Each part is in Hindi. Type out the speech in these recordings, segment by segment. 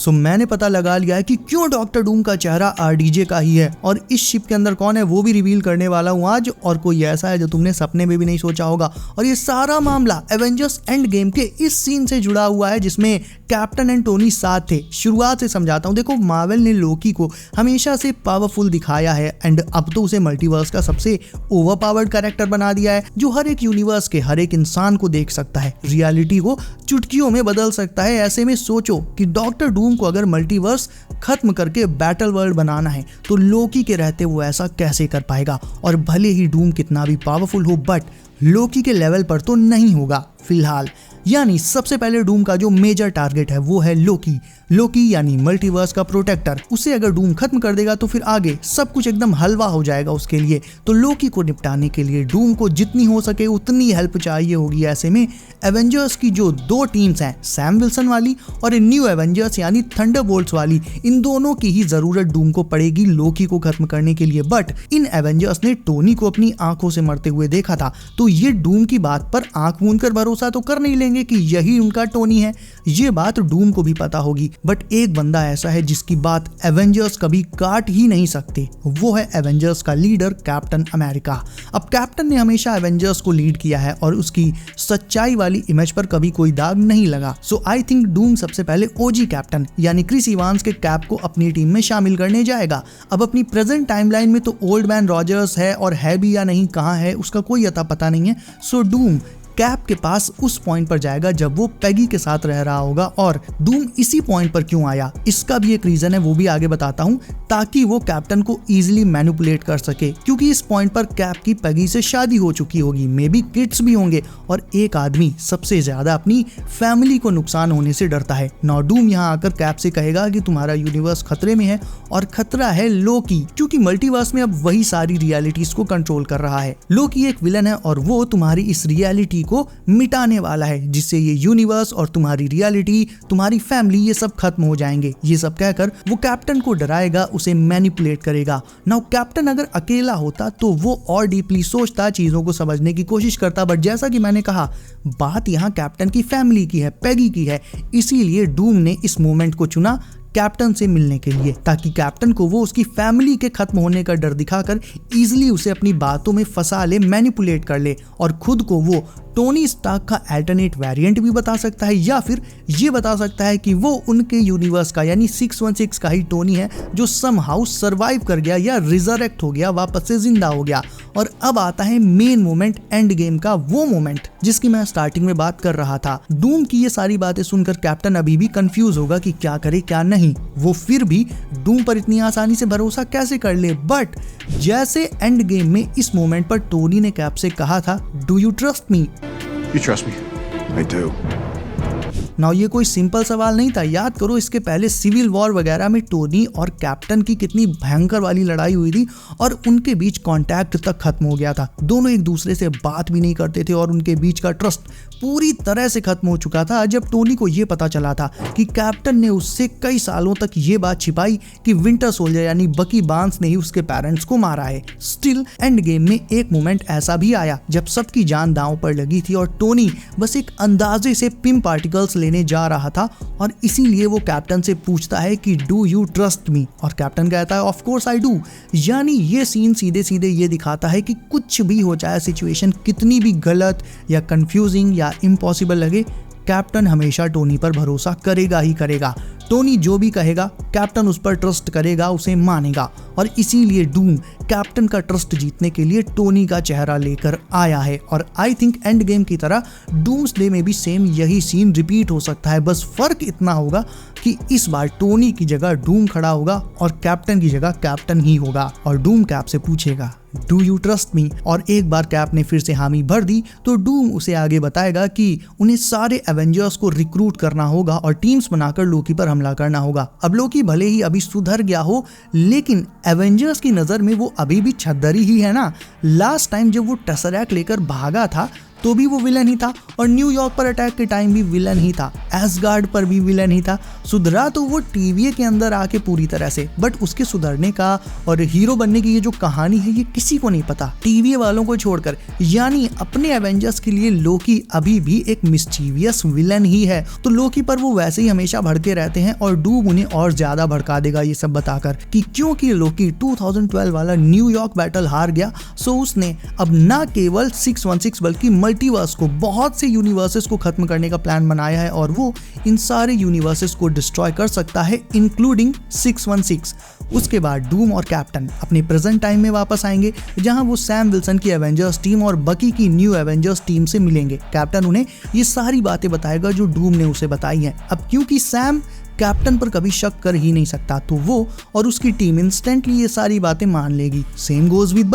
सो मैंने पता लगा लिया है कि क्यों डॉक्टर डूम का चेहरा आरडीजे का ही है और इस शिप के अंदर कौन है वो भी रिवील करने वाला हूँ आज, और कोई ऐसा है जो तुमने सपने में भी नहीं सोचा होगा। और ये सारा मामला एवेंजर्स एंड गेम के इस सीन से जुड़ा हुआ है जिसमें कैप्टन एंड टोनी साथ थे। शुरुआत से समझाता हूँ, देखो मार्वल ने लोकी को हमेशा से पावरफुल दिखाया है एंड अब तो उसे मल्टीवर्स का सबसे ओवरपावर्ड कैरेक्टर बना दिया है जो हर एक यूनिवर्स के हर एक इंसान को देख सकता है, रियलिटी को चुटकियों में बदल सकता है। ऐसे में सोचो कि डॉक्टर डूम को अगर मल्टीवर्स खत्म करके बैटल वर्ल्ड बनाना है तो लोकी के रहते वो ऐसा कैसे कर पाएगा। और भले ही डूम कितना भी पावरफुल हो बट लोकी के लेवल पर तो नहीं होगा फिलहाल। यानी सबसे पहले डूम का जो मेजर टारगेट है वो है लोकी। लोकी यानी मल्टीवर्स का प्रोटेक्टर। उसे अगर डूम खत्म कर देगा तो फिर आगे सब कुछ एकदम हलवा हो जाएगा उसके लिए। तो लोकी को निपटाने के लिए डूम को जितनी हो सके उतनी हेल्प चाहिए होगी। ऐसे में एवेंजर्स की जो दो टीम्स हैं, सैम विल्सन वाली और न्यू एवेंजर्स यानी थंडरबोल्ट्स वाली, इन दोनों की ही जरूरत डूम को पड़ेगी लोकी को खत्म करने के लिए। बट इन एवेंजर्स ने टोनी को अपनी आंखों से मरते हुए देखा था तो ये डूम की बात पर आंख मूंद कर भरोसा तो कर नहीं लेंगे कि यही उनका टोनी है। ये बात डूम को भी पता होगी। बट एक बंदा ऐसा है जिसकी बात एवेंजर्स कभी काट ही नहीं सकते, वो है एवेंजर्स का लीडर कैप्टन अमेरिका। अब कैप्टन ने हमेशा एवेंजर्स को लीड किया है और उसकी सच्चाई वाली इमेज पर कभी कोई दाग नहीं लगा। सो आई थिंक डूम सबसे पहले ओजी कैप्टन यानी क्रिस इवांस के कैप को अपनी टीम में शामिल करने जाएगा। अब अपनी प्रेजेंट टाइमलाइन में तो ओल्ड मैन रॉजर्स है और है भी या नहीं कहाँ है उसका कोई अता पता नहीं है। सो डूम कैप के पास उस पॉइंट पर जाएगा जब वो पैगी के साथ रह रहा होगा। और डूम इसी पॉइंट पर क्यों आया इसका भी एक रीजन है, वो भी आगे बताता हूँ, ताकि वो कैप्टन को इजीली मैनिपुलेट कर सके। क्योंकि इस पॉइंट पर कैप की पैगी से शादी हो चुकी होगी, मे बी किड्स भी होंगे, और एक आदमी सबसे ज्यादा अपनी फैमिली को नुकसान होने से डरता है। नौ डूम यहाँ आकर कैप से कहेगा कि तुम्हारा यूनिवर्स खतरे में है और खतरा है लोकी, क्योंकि मल्टीवर्स में अब वही सारी रियलिटीज को कंट्रोल कर रहा है। लोकी एक विलन है और वो तुम्हारी इस रियलिटी को मिटाने वाला है जिससे ये यूनिवर्स और तुम्हारी रियलिटी, तुम्हारी फैमिली ये सब खत्म हो जाएंगे। ये सब कहकर वो कैप्टन को डराएगा, उसे मैनिपुलेट करेगा। नाउ कैप्टन अगर अकेला होता तो वो और डीपली सोचता, चीजों को समझने की कोशिश करता। बट जैसा कि मैंने कहा बात यहाँ कैप्टन की फैमिली की है, पैगी की है, इसीलिए डूम ने इस मोमेंट को चुना कैप्टन से मिलने के लिए, ताकि कैप्टन को वो उसकी फैमिली के खत्म होने का डर दिखाकर इजीली उसे अपनी बातों में फंसा ले, मैनिपुलेट कर ले और खुद को वो टोनी स्टार्क का अल्टरनेट वेरिएंट भी बता सकता है, या फिर ये बता सकता है कि वो उनके यूनिवर्स का यानी 616 का ही टोनी है जो समहाउ सरवाइव कर गया या रिजरेक्ट हो गया, वापस से जिंदा हो गया। और अब आता है मेन मोमेंट एंड गेम का, वो मोमेंट जिसकी मैं स्टार्टिंग में बात कर रहा था। डूम की ये सारी बातें सुनकर कैप्टन अभी भी कंफ्यूज होगा कि क्या करे क्या नहीं। वो फिर भी डूम पर इतनी आसानी से भरोसा कैसे कर ले। बट जैसे एंड गेम में इस मोमेंट पर टोनी ने कैप से कहा था, do you trust me? You trust me? I do. Now ये कोई सिंपल सवाल नहीं था। याद करो इसके पहले सिविल वॉर वगैरह में टोनी और कैप्टन की कितनी भयंकर वाली लड़ाई हुई थी और उनके बीच कांटेक्ट तक खत्म हो गया था। दोनों एक दूसरे से बात भी नहीं करते थे और उनके बीच का ट्रस्ट पूरी तरह से खत्म हो चुका था जब टोनी को ये पता चला था कि कैप्टन ने उससे कई सालों तक ये बात छिपाई कि विंटर सोल्जर यानी बकी बार्न्स ने ही उसके पेरेंट्स को मारा है। स्टिल एंड गेम में एक मोमेंट ऐसा भी आया जब सबकी जान दांव पर लगी थी और टोनी बस एक अंदाजे से पिम पार्टिकल्स लेने जा रहा था और इसीलिए वो कैप्टन से पूछता है कि डू यू ट्रस्ट मी, और कैप्टन कहता है ऑफ कोर्स आई डू। यानी ये सीन सीधे सीधे ये दिखाता है कि कुछ भी हो जाए, सिचुएशन कितनी भी गलत या कंफ्यूजिंग या इम्पॉसिबल लगे, कैप्टन हमेशा टोनी पर भरोसा करेगा ही करेगा। टोनी जो भी कहेगा कैप्टन उस पर ट्रस्ट करेगा, उसे मानेगा। और इसीलिए डूम कैप्टन का ट्रस्ट जीतने के लिए टोनी का चेहरा लेकर आया है। और आई थिंक एंड गेम की तरह डूम्सडे में भी सेम यही सीन रिपीट हो सकता है। बस फर्क इतना होगा कि इस बार टोनी की जगह डूम खड़ा होगा और कैप्टन की जगह कैप्टन ही होगा। और डूम कैप से पूछेगा डू यू ट्रस्ट मी, और एक बार कैप ने फिर से हामी भर दी तो डूम उसे आगे बताएगा कि उन्हें सारे एवेंजर्स को रिक्रूट करना होगा और टीम्स बनाकर लोकी पर हमला करना होगा। अब लोकी भले ही अभी सुधर गया हो लेकिन एवेंजर्स की नजर में वो अभी भी छद्दरी ही है ना। लास्ट टाइम जब वो टेसरैक्ट लेकर भागा था तो भी वो विलन ही था, और न्यूयॉर्क पर अटैक के टाइम भी विलन ही था, एसगार्ड पर भी विलन ही था। सुधरा तो वो TVA के अंदर आके पूरी तरह से, बट उसके सुधरने का और हीरो बनने की ये जो कहानी है ये किसी को नहीं पता, TVA वालों को छोड़कर। यानी अपने एवेंजर्स के लिए लोकी अभी भी एक मिस्चीवियस विलन ही है। तो लोकी पर वो वैसे ही हमेशा भड़के रहते हैं और डूम उन्हें और ज्यादा भड़का देगा ये सब बताकर कि क्योंकि लोकी 2012 वाला न्यूयॉर्क बैटल हार गया, सो उसने अब ना केवल 616 बल्कि मल्टीवर्स को, बहुत से यूनिवर्सेस को खत्म करने का प्लान बनाया है और वो इन सारे यूनिवर्सेस को डिस्ट्रॉय कर सकता है इंक्लूडिंग 616। उसके बाद डूम और कैप्टन अपने प्रेजेंट टाइम में वापस आएंगे, जहां वो सैम विल्सन की एवेंजर्स टीम और बकी की न्यू एवेंजर्स टीम से मिलेंगे। कैप्टन उन्हें ये सारी बातें बताएगा जो डूम ने उसे बताई हैं। अब क्योंकि सैम कैप्टन पर कभी शक कर ही नहीं सकता, तो वो और उसकी टीम इंस्टेंटली ये सारी बातें मान लेगी। सेम गोज विद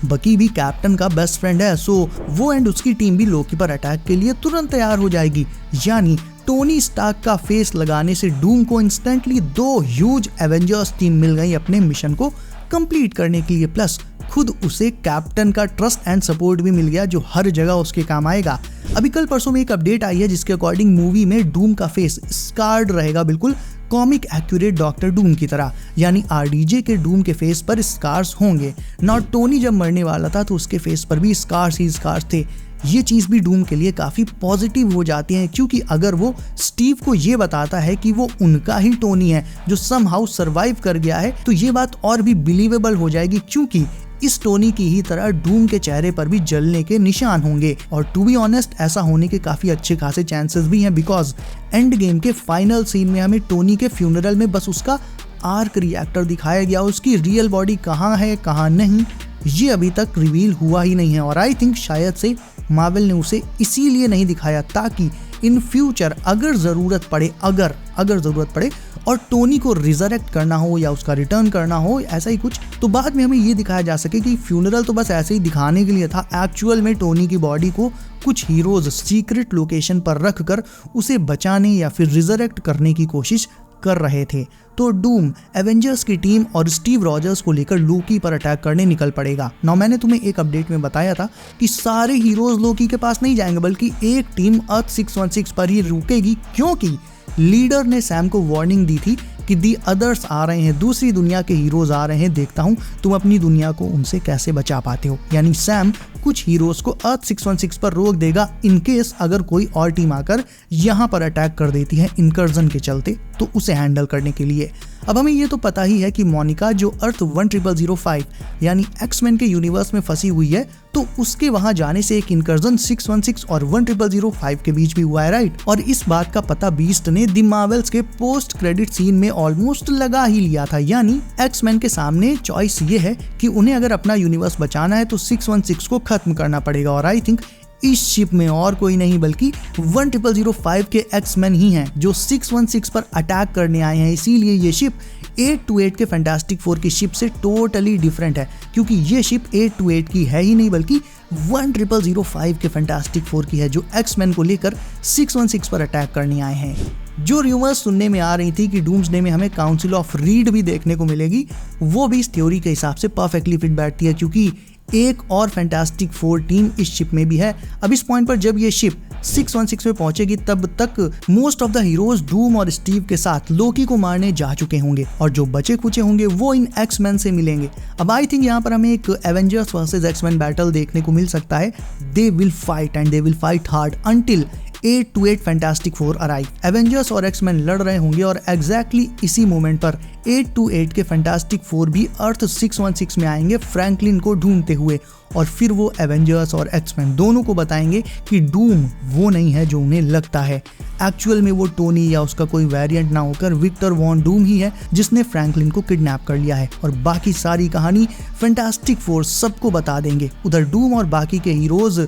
बकी भी कैप्टन का बेस्ट फ्रेंड है, सो वो एंड उसकी टीम भी लोकी पर अटैक के लिए तुरंत तैयार हो जाएगी। यानी टोनी स्टार्क का फेस लगाने से डूम को इंस्टेंटली 2 ह्यूज एवेंजर्स टीम मिल गई अपने मिशन को कंप्लीट करने के लिए, प्लस खुद उसे कैप्टन का ट्रस्ट एंड सपोर्ट भी मिल गया जो हर जगह उसके काम आएगा। अभी कल परसों में एक अपडेट आई है जिसके अकॉर्डिंग मूवी में डूम का फेस स्कार्ड रहेगा, बिल्कुल कॉमिक एक्यूरेट डॉक्टर डूम की तरह। यानी RDJ के डूम के फेस पर स्कार्स होंगे। नॉट टोनी जब मरने वाला था तो उसके फेस पर भी स्कार्स ही स्कार्स थे। ये चीज़ भी डूम के लिए काफ़ी पॉजिटिव हो जाती है, क्योंकि अगर वो स्टीव को ये बताता है कि वो उनका ही टोनी है जो समहाउ सरवाइव कर गया है, तो ये बात और भी बिलीवेबल हो जाएगी, क्योंकि इस टोनी की ही तरह डूम के चेहरे पर भी जलने के निशान होंगे। और टू बी ऑनेस्ट ऐसा होने के काफ़ी अच्छे खासे चांसेस भी हैं, बिकॉज एंड गेम के फाइनल सीन में हमें टोनी के फ्यूनरल में बस उसका आर्क रिएक्टर दिखाया गया, उसकी रियल बॉडी कहाँ है कहाँ नहीं ये अभी तक रिवील हुआ ही नहीं है। और आई थिंक शायद से मार्वल ने उसे इसीलिए नहीं दिखाया ताकि इन फ्यूचर अगर ज़रूरत पड़े और टोनी को रिजरेक्ट करना हो या उसका रिटर्न करना हो, ऐसा ही कुछ, तो बाद में हमें ये दिखाया जा सके कि फ्यूनरल तो बस ऐसे ही दिखाने के लिए था, एक्चुअल में टोनी की बॉडी को कुछ हीरोज सीक्रेट लोकेशन पर रखकर उसे बचाने या फिर रिजरेक्ट करने की कोशिश कर रहे थे। तो डूम एवेंजर्स की टीम और स्टीव रॉजर्स को लेकर लोकी पर अटैक करने निकल पड़ेगा। नाउ मैंने तुम्हें एक अपडेट में बताया था कि सारे हीरोज लोकी के पास नहीं जाएंगे, बल्कि एक टीम अर्थ 616 पर ही रुकेगी, क्योंकि लीडर ने सैम को वार्निंग दी थी कि दी अदर्स आ रहे हैं, दूसरी दुनिया के हीरोज आ रहे हैं, देखता हूं तुम अपनी दुनिया को उनसे कैसे बचा पाते हो। यानी सैम कुछ हीरोज को अर्थ 616 पर रोक देगा इन केस अगर कोई और टीम आकर यहाँ पर अटैक कर देती है इनकर्जन के चलते, तो उसे हैंडल करने के लिए। अब हमें ये तो पता ही है कि मोनिका जो अर्थ 10005 यानी एक्समैन के यूनिवर्स में फंसी हुई है, तो उसके वहां जाने से एक इनकर्जन 616 और 10005 के बीच भी हुआ है, राइट। और इस बात का पता बीस्ट ने द मार्वल्स के पोस्ट क्रेडिट सीन में ऑलमोस्ट लगा ही लिया था। यानी एक्समैन के सामने चॉइस ये है कि उन्हें अगर अपना यूनिवर्स बचाना है तो 616 को खत्म करना पड़ेगा। और आई थिंक इस शिप में और कोई नहीं बल्कि 10005 के एक्समैन ही हैं जो 616 पर अटैक करने आए हैं। इसीलिए ये शिप 828 के फैंटास्टिक फोर की शिप से टोटली डिफरेंट है, क्योंकि ये शिप 828 की है ही नहीं बल्कि 10005 के फैंटास्टिक फोर की है जो एक्समैन को लेकर 616 पर अटैक करने आए हैं। जो र्यूमर्स सुनने में आ रही थी कि डूम्सडे में हमें काउंसिल ऑफ रीड भी देखने को मिलेगी, वो भी इस थ्योरी के हिसाब से परफेक्टली फिट बैठती है, क्योंकि एक और फैंटास्टिक फोर टीम इस शिप में भी है। अब इस पॉइंट पर जब ये शिप 616 में पहुंचेगी तब तक most of the heroes Doom और स्टीव के साथ लोकी को मारने जा चुके होंगे, और जो बचे कुचे होंगे वो इन एक्समैन से मिलेंगे। अब आई थिंक यहाँ पर हमें एक एवेंजर्स वर्सेस एक्समैन बैटल देखने को मिल सकता है। They will fight and they will fight hard until 828 fantastic four arrive. Avengers और एक्समैन लड़ रहे होंगे और एग्जैक्टली इसी मोमेंट पर 828 के फैंटास्टिक फोर भी अर्थ 616 में आएंगे फ्रैंकलिन को ढूंढते हुए, और फिर वो एवेंजर्स और एक्समैन दोनों को बताएंगे कि डूम वो नहीं है जो उन्हें लगता है। एक्चुअल में वो टोनी या उसका कोई वेरिएंट ना होकर विक्टर वॉन डूम ही है जिसने फ्रैंकलिन को किडनैप कर लिया है। और बाकी सारी कहानी फैंटास्टिक फोर सबको बता देंगे। उधर डूम और बाकी के हीरोज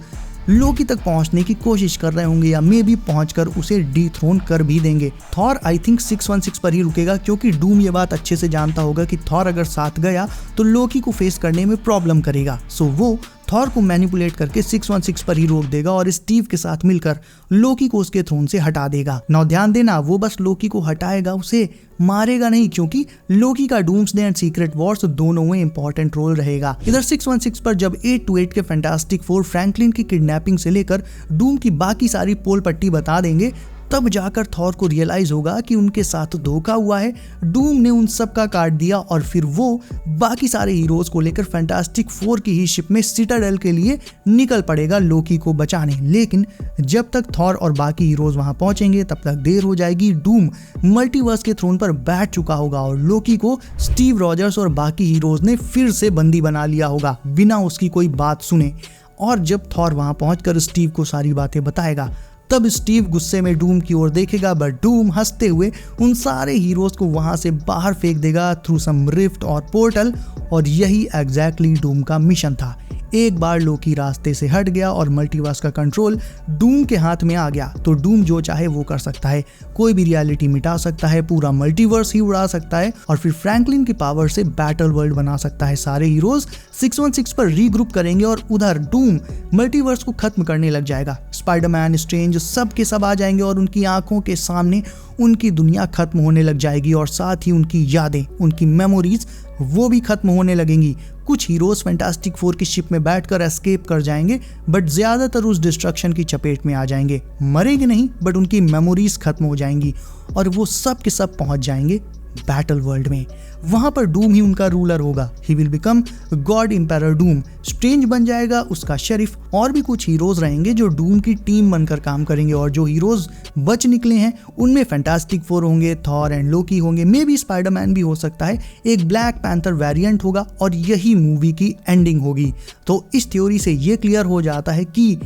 लोकी तक पहुंचने की कोशिश कर रहे होंगे या मे भी पहुंचकर उसे डीथ्रोन कर भी देंगे। थॉर आई थिंक 616 पर ही रुकेगा, क्योंकि डूम ये बात अच्छे से जानता होगा कि थॉर अगर साथ गया तो लोकी को फेस करने में प्रॉब्लम करेगा, सो वो थॉर को मैनिपुलेट करके 616 पर ही रोक देगा और स्टीव के साथ मिलकर लोकी को उसके थ्रोन से हटा देगा। नौ ध्यान देना, वो बस लोकी को हटाएगा, उसे मारेगा नहीं, क्योंकि लोकी का डूम्सडे एंड सीक्रेट वॉर्स दोनों में इंपॉर्टेंट रोल रहेगा। इधर 616 पर जब 828 के फैंटास्टिक फोर फ्रैंकलिन की किडनैपिंग से लेकर डूम की बाकी सारी पोल पट्टी बता देंगे, तब जाकर थॉर को रियलाइज होगा कि उनके साथ धोखा हुआ है, डूम ने उन सब का काट दिया और फिर वो बाकी सारे हीरोज को लेकर फैंटास्टिक फोर की ही शिप में सिटाडेल के लिए निकल पड़ेगा लोकी को बचाने। लेकिन जब तक थॉर और बाकी हीरोज वहां पहुंचेंगे तब तक देर हो जाएगी। डूम मल्टीवर्स के थ्रोन पर बैठ चुका होगा और लोकी को स्टीव रॉजर्स और बाकी हीरोज ने फिर से बंदी बना लिया होगा बिना उसकी कोई बात सुने। और जब थॉर वहां पहुंचकर स्टीव को सारी बातें बताएगा, तब स्टीव गुस्से में डूम की ओर देखेगा, बट डूम हंसते हुए उन सारे हीरोज को वहां से बाहर फेंक देगा थ्रू सम रिफ्ट और पोर्टल। और यही एग्जैक्टली डूम का मिशन था। एक बार लोकी रास्ते से हट गया और मल्टीवर्स का कंट्रोल डूम के हाथ में आ गया तो डूम जो चाहे वो कर सकता है, कोई भी रियलिटी मिटा सकता है, पूरा मल्टीवर्स ही उड़ा सकता है और फिर फ्रैंकलिन की पावर से बैटल वर्ल्ड बना सकता है। सारे हीरोज 616 पर रीग्रुप करेंगे और उधर डूम मल्टीवर्स को खत्म करने लग जाएगा। स्पाइडरमैन, स्ट्रेंज सब के सब आ जाएंगे और उनकी आंखों के सामने उनकी दुनिया खत्म होने लग जाएगी और साथ ही उनकी यादें, उनकी मेमोरीज वो भी खत्म होने लगेंगी। कुछ हीरोज फैंटास्टिक फोर की शिप में बैठकर एस्केप कर जाएंगे, बट ज्यादातर उस डिस्ट्रक्शन की चपेट में आ जाएंगे। मरेंगे नहीं, बट उनकी मेमोरीज खत्म हो जाएंगी और वो सब के सब पहुंच जाएंगे बैटल वर्ल्ड में। वहां पर डूम ही उनका रूलर होगा। He will become god empire doom. Strange बन जाएगा उसका शरीफ और भी कुछ हीरोज रहेंगे जो डूम की टीम बनकर काम करेंगे। और जो हीरोज बच निकले हैं उनमें फैंटास्टिक फोर होंगे, थॉर एंड लोकी होंगे, मे बी स्पाइडरमैन भी हो सकता है, एक ब्लैक पैंथर वेरिएंट होगा और यही मूवी की एंडिंग होगी। तो इस थ्योरी से ये क्लियर हो जाता है कि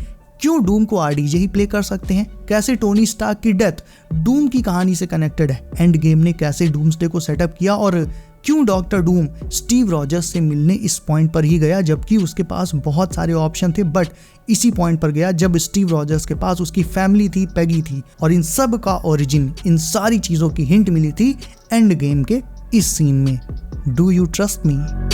क्यों डूम को आरडीजे ही प्ले कर सकते हैं, कैसे टोनी स्टार्क की डेथ डूम की कहानी से कनेक्टेड है, एंड गेम ने कैसे डूम्सडे को सेटअप किया और क्यों डॉक्टर डूम स्टीव रॉजर्स से मिलने इस पॉइंट पर ही गया जबकि उसके पास बहुत सारे ऑप्शन थे, बट इसी पॉइंट पर गया जब स्टीव रॉजर्स के पास उसकी फैमिली थी, पेगी थी। और इन सब का ओरिजिन, इन सारी चीजों की हिंट मिली थी एंड गेम के इस सीन में। Do you trust me?